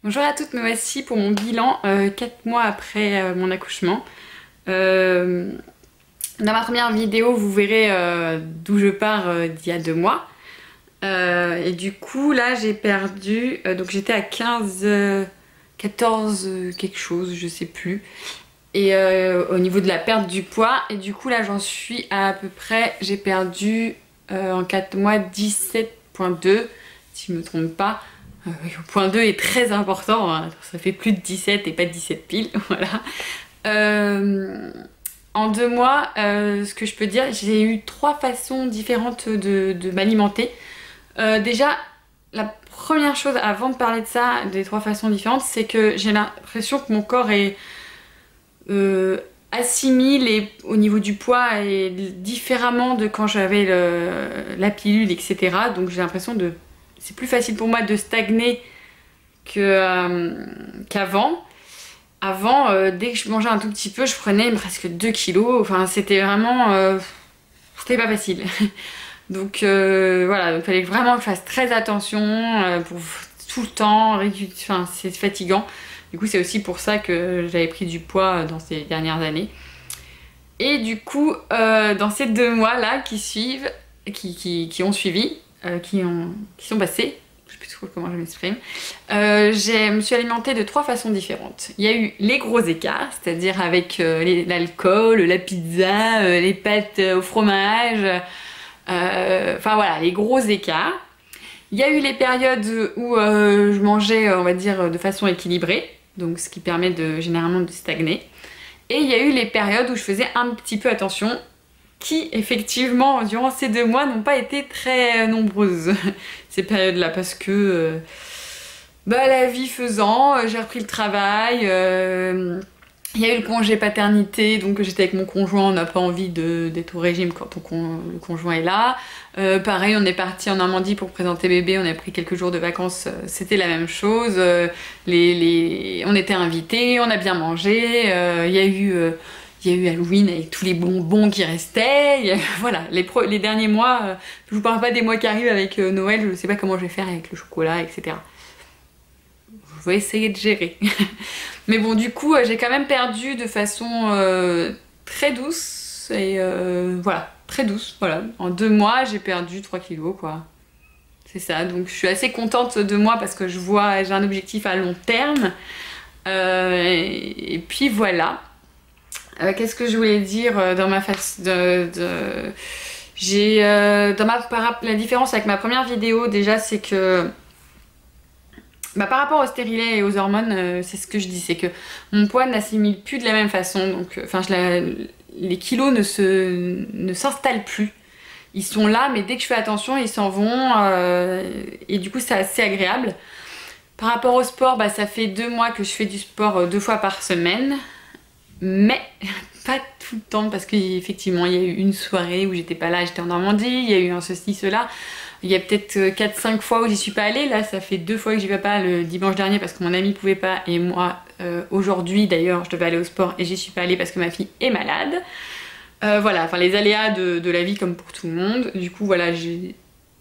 Bonjour à toutes, me voici pour mon bilan 4 mois après mon accouchement. Dans ma première vidéo, vous verrez d'où je pars d'il y a 2 mois. Et du coup, là, j'ai perdu... donc j'étais à 15... 14 quelque chose, je sais plus. Et au niveau de la perte du poids. Et du coup, là, j'en suis à peu près... J'ai perdu en 4 mois 17,2, si je me trompe pas. Le point 2 est très important, hein. Ça fait plus de 17 et pas 17 piles, voilà. En 2 mois, ce que je peux dire, j'ai eu 3 façons différentes de m'alimenter. Déjà, la première chose avant de parler de ça, des 3 façons différentes, c'est que j'ai l'impression que mon corps est assimile et, au niveau du poids et différemment de quand j'avais la pilule, etc. Donc j'ai l'impression de... C'est plus facile pour moi de stagner qu'avant. Avant, dès que je mangeais un tout petit peu, je prenais presque 2 kilos. Enfin, c'était vraiment... c'était pas facile. Donc voilà, il fallait vraiment que je fasse très attention pour tout le temps. Enfin, c'est fatigant. Du coup, c'est aussi pour ça que j'avais pris du poids dans ces dernières années. Et du coup, dans ces 2 mois-là qui suivent, qui ont suivi, qui sont passés, je sais plus trop comment je m'exprime, je me suis alimentée de 3 façons différentes. Il y a eu les gros écarts, c'est-à-dire avec l'alcool, la pizza, les pâtes au fromage, enfin voilà, les gros écarts. Il y a eu les périodes où je mangeais, on va dire, de façon équilibrée, donc ce qui permet généralement de stagner. Et il y a eu les périodes où je faisais un petit peu attention, qui effectivement durant ces 2 mois n'ont pas été très nombreuses, ces périodes-là, parce que la vie faisant, j'ai repris le travail, il y a eu le congé paternité, donc j'étais avec mon conjoint, on n'a pas envie d'être au régime quand le conjoint est là. Pareil, on est parti en Normandie pour présenter bébé, on a pris quelques jours de vacances, c'était la même chose. On était invités, on a bien mangé, il y a eu Halloween avec tous les bonbons qui restaient. Voilà, les derniers mois, je vous parle pas des mois qui arrivent avec Noël, je sais pas comment je vais faire avec le chocolat, etc. Je vais essayer de gérer. Mais bon, du coup, j'ai quand même perdu de façon très douce. Et voilà, très douce. Voilà. En 2 mois, j'ai perdu 3 kilos, quoi. C'est ça. Donc, je suis assez contente de moi parce que j'ai un objectif à long terme. Et puis voilà. Qu'est-ce que je voulais dire dans ma face la différence avec ma première vidéo, déjà, c'est que par rapport au stérilet et aux hormones, c'est ce que je dis, c'est que mon poids n'assimile plus de la même façon. Donc, les kilos ne s'installent plus. Ils sont là, mais dès que je fais attention, ils s'en vont. Et du coup, c'est assez agréable. Par rapport au sport, ça fait 2 mois que je fais du sport 2 fois par semaine. Mais pas tout le temps, parce qu'effectivement, il y a eu une soirée où j'étais pas là, j'étais en Normandie. Il y a eu un ceci, cela. Il y a peut-être 4-5 fois où j'y suis pas allée. Là, ça fait 2 fois que j'y vais pas, le dimanche dernier parce que mon ami pouvait pas. Et moi, aujourd'hui d'ailleurs, je devais aller au sport et j'y suis pas allée parce que ma fille est malade. Voilà, enfin les aléas de la vie comme pour tout le monde. Du coup, voilà,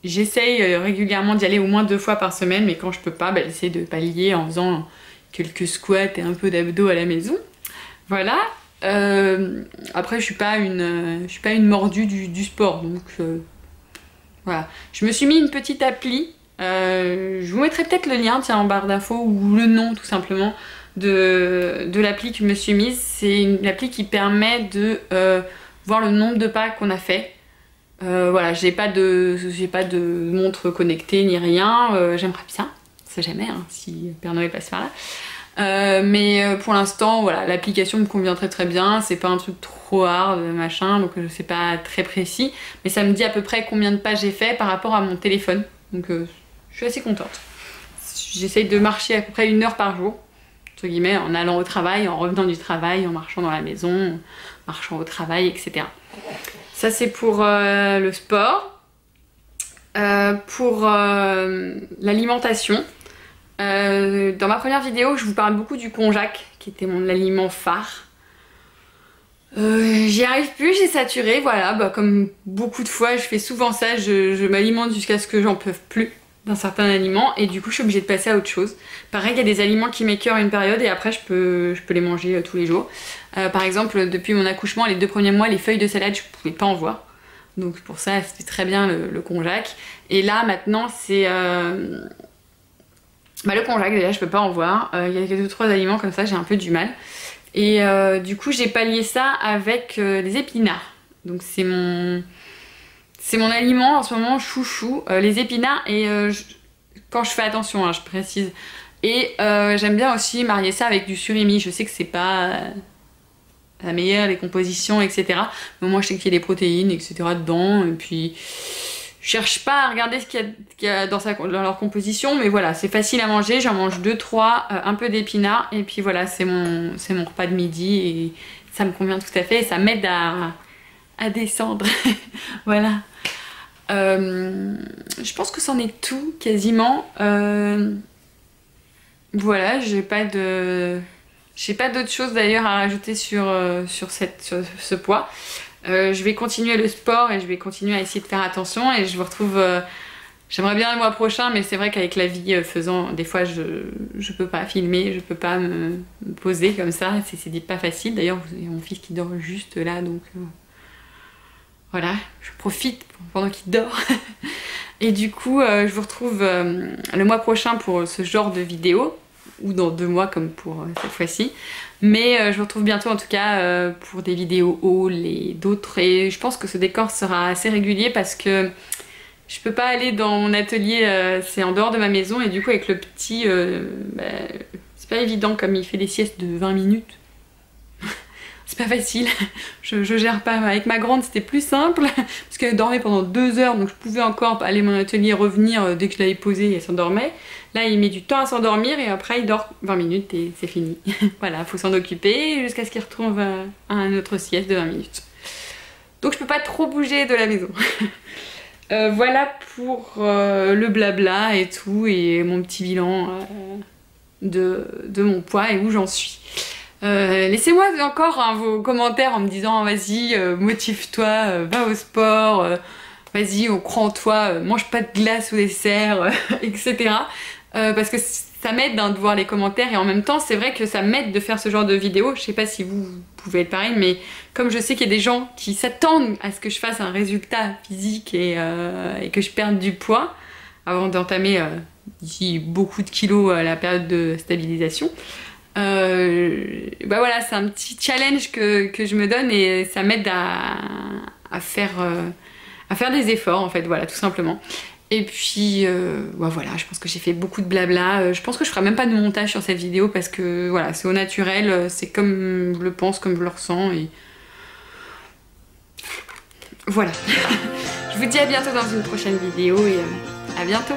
j'essaye régulièrement d'y aller au moins 2 fois par semaine. Mais quand je peux pas, j'essaie de pallier en faisant quelques squats et un peu d'abdos à la maison. Voilà. Après, je suis pas une mordue du sport. Donc... voilà, je me suis mis une petite appli, je vous mettrai peut-être le lien en barre d'infos ou le nom tout simplement de l'appli que je me suis mise. C'est une appli qui permet de voir le nombre de pas qu'on a fait. Voilà, j'ai pas de montre connectée ni rien, j'aimerais bien, c'est jamais hein, si Père Noël passe par là. Mais pour l'instant, voilà, l'application me convient très très bien, c'est pas un truc trop hard, machin, donc c'est pas très précis, mais ça me dit à peu près combien de pas j'ai fait par rapport à mon téléphone, donc je suis assez contente. J'essaye de marcher à peu près 1 heure par jour, entre guillemets, en allant au travail, en revenant du travail, en marchant dans la maison, en marchant au travail, etc. Ça c'est pour le sport. Pour l'alimentation, dans ma première vidéo, je vous parle beaucoup du konjac, qui était mon aliment phare. J'y arrive plus, j'ai saturé, voilà, comme beaucoup de fois, je fais souvent ça, je m'alimente jusqu'à ce que j'en peux plus. d'un certain aliment et du coup je suis obligée de passer à autre chose. Pareil, il y a des aliments qui m'écœurent une période et après je peux les manger tous les jours. Par exemple, depuis mon accouchement, les 2 premiers mois, les feuilles de salade, je pouvais pas en voir. Donc pour ça, c'était très bien le konjac. Et là, maintenant, c'est... le konjac, déjà, je peux pas en voir. Il y a 2 ou 3 aliments comme ça, j'ai un peu du mal. Et du coup, j'ai pallié ça avec des épinards. Donc c'est mon aliment en ce moment chouchou, les épinards. Et quand je fais attention, hein, je précise. Et j'aime bien aussi marier ça avec du surimi. Je sais que c'est pas la meilleure, les compositions, etc. Mais moi, je sais qu'il y a des protéines, etc. dedans. Et puis, je cherche pas à regarder ce qu'il y a dans leur composition. Mais voilà, c'est facile à manger. J'en mange 2-3, un peu d'épinards. Et puis voilà, c'est mon repas de midi. Et ça me convient tout à fait. Et ça m'aide à descendre. Voilà. Je pense que c'en est tout, quasiment. Voilà, j'ai pas d'autres choses d'ailleurs à rajouter sur ce poids. Je vais continuer le sport et je vais continuer à essayer de faire attention et je vous retrouve... j'aimerais bien le mois prochain, mais c'est vrai qu'avec la vie faisant, des fois je peux pas filmer, je peux pas me poser comme ça, c'est pas facile. D'ailleurs, il y a mon fils qui dort juste là, donc voilà, je profite pendant qu'il dort. Et du coup, je vous retrouve le mois prochain pour ce genre de vidéo, ou dans 2 mois comme pour cette fois-ci. Mais je vous retrouve bientôt en tout cas pour des vidéos haul et d'autres. Et je pense que ce décor sera assez régulier parce que je peux pas aller dans mon atelier, c'est en dehors de ma maison. Et du coup avec le petit, c'est pas évident comme il fait des siestes de 20 minutes. C'est pas facile, je gère pas. Avec ma grande c'était plus simple parce qu'elle dormait pendant 2 heures donc je pouvais encore aller à mon atelier, revenir dès que je l'avais posée et elle s'endormait. Là il met du temps à s'endormir et après il dort 20 minutes et c'est fini. Voilà, faut s'en occuper jusqu'à ce qu'il retrouve un autre sieste de 20 minutes. Donc je peux pas trop bouger de la maison. Voilà pour le blabla et tout et mon petit bilan de mon poids et où j'en suis. Laissez-moi encore vos commentaires en me disant vas-y, motive-toi, va au sport, vas-y, on croit en toi, mange pas de glace au dessert, etc. Parce que ça m'aide de voir les commentaires et en même temps c'est vrai que ça m'aide de faire ce genre de vidéo. Je sais pas si vous pouvez être pareil, mais comme je sais qu'il y a des gens qui s'attendent à ce que je fasse un résultat physique et que je perde du poids avant d'entamer d'ici beaucoup de kilos la période de stabilisation, voilà, c'est un petit challenge que je me donne et ça m'aide à faire des efforts en fait, voilà, tout simplement. Et puis voilà, je pense que j'ai fait beaucoup de blabla. Je pense que je ferai même pas de montage sur cette vidéo parce que voilà, c'est au naturel, c'est comme je le pense, comme je le ressens et voilà. Je vous dis à bientôt dans une prochaine vidéo et à bientôt.